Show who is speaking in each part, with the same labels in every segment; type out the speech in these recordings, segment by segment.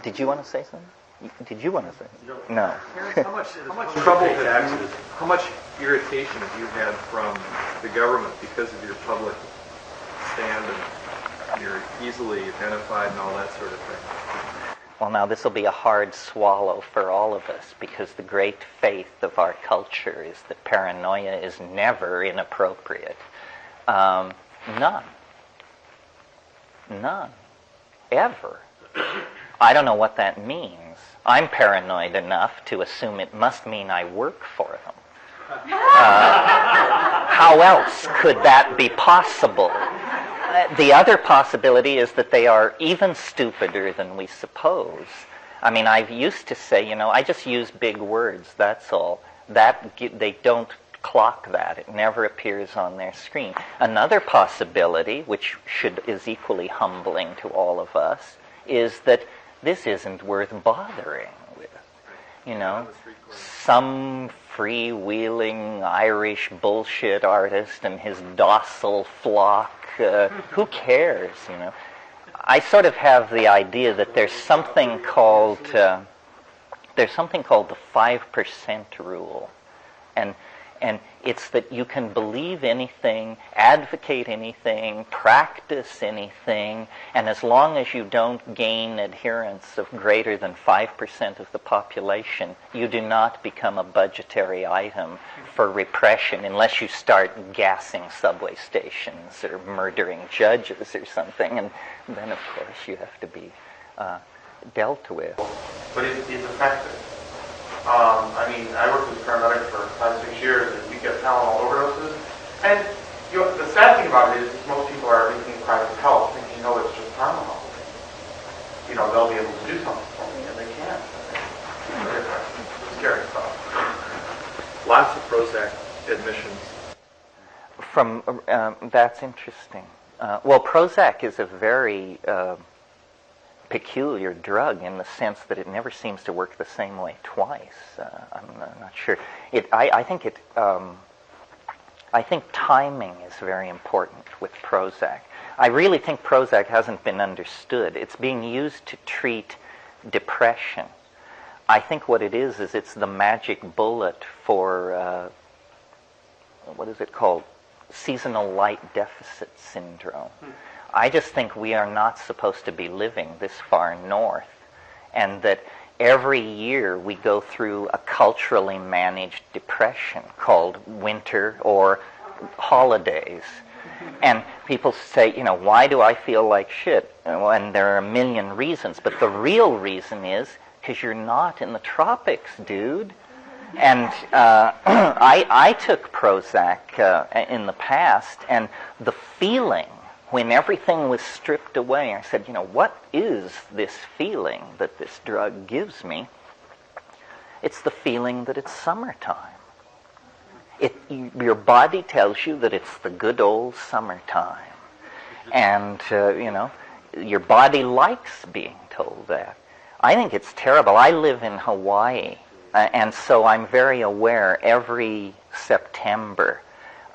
Speaker 1: Did you want to say something? Did you want to say something? No.
Speaker 2: Terence, how much trouble how much irritation have you had from the government because of your public stand and you're easily identified and all that sort of thing?
Speaker 1: Well, now this will be a hard swallow for all of us, because the great faith of our culture is that paranoia is never inappropriate. None. Ever. I don't know what that means. I'm paranoid enough to assume it must mean I work for them. How else could that be possible? The other possibility is that they are even stupider than we suppose. I mean, I used to say, I just use big words, that's all. They don't clock that. It never appears on their screen. Another possibility, which is equally humbling to all of us, is that this isn't worth bothering with. Some freewheeling Irish bullshit artist and his docile flock. Who cares? I sort of have the idea that there's something called the 5% rule, and it's that you can believe anything, advocate anything, practice anything, and as long as you don't gain adherence of greater than 5% of the population, you do not become a budgetary item for repression unless you start gassing subway stations or murdering judges or something, and then of course you have to be dealt with.
Speaker 3: But it's effective. I worked as a paramedic for 5-6 years, and we get Tylenol overdoses. And the sad thing about it is most people are making private help, thinking, it's just Tylenol. They'll be able to do something for me, and they can't. It's scary stuff.
Speaker 2: Lots of Prozac admissions.
Speaker 1: That's interesting. Well, Prozac is a very peculiar drug in the sense that it never seems to work the same way twice. I'm not sure. I think timing is very important with Prozac. I really think Prozac hasn't been understood. It's being used to treat depression. I think what it is it's the magic bullet for, what is it called? Seasonal light deficit syndrome. I just think we are not supposed to be living this far north, and that every year we go through a culturally managed depression called winter or holidays. And people say, why do I feel like shit? And there are a million reasons, but the real reason is because you're not in the tropics, dude. And I took Prozac in the past, and the feeling when everything was stripped away, I said, what is this feeling that this drug gives me? It's the feeling that it's summertime. Your body tells you that it's the good old summertime. And, your body likes being told that. I think it's terrible. I live in Hawaii, and so I'm very aware every September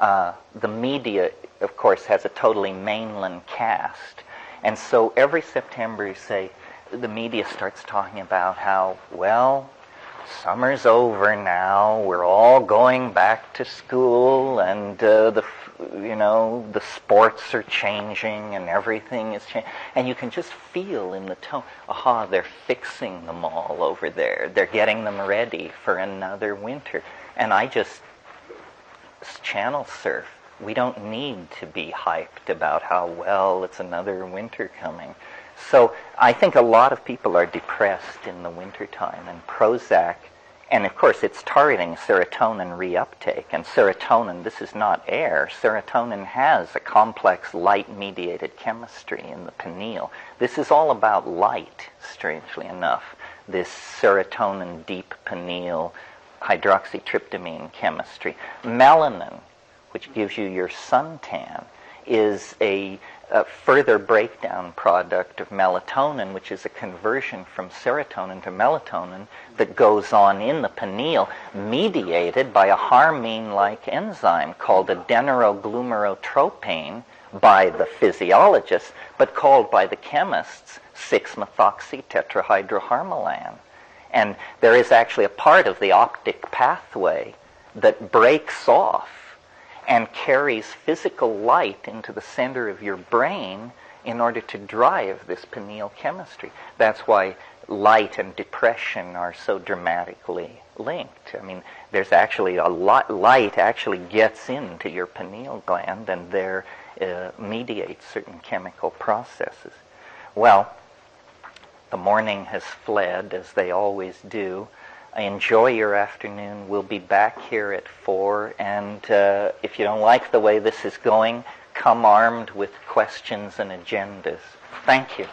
Speaker 1: the media, of course, has a totally mainland cast. And so every September, the media starts talking about how, summer's over now, we're all going back to school, and the sports are changing, and everything is changing. And you can just feel in the tone, they're fixing them all over there. They're getting them ready for another winter. And I just channel surf. We don't need to be hyped about how, it's another winter coming. So I think a lot of people are depressed in the wintertime, and Prozac, and of course it's targeting serotonin reuptake. And serotonin, this is not air. Serotonin has a complex light-mediated chemistry in the pineal. This is all about light, strangely enough. This serotonin deep pineal hydroxytryptamine chemistry. Melanin, which gives you your suntan, is a further breakdown product of melatonin, which is a conversion from serotonin to melatonin that goes on in the pineal, mediated by a harmine-like enzyme called adenosine, by the physiologists, but called by the chemists 6-methoxy-tetrahydroharmalan. And there is actually a part of the optic pathway that breaks off and carries physical light into the center of your brain in order to drive this pineal chemistry. That's why light and depression are so dramatically linked. I mean, there's actually a lot, light actually gets into your pineal gland and there mediates certain chemical processes. Well, the morning has fled, as they always do. Enjoy your afternoon. We'll be back here at 4, and if you don't like the way this is going, come armed with questions and agendas. Thank you.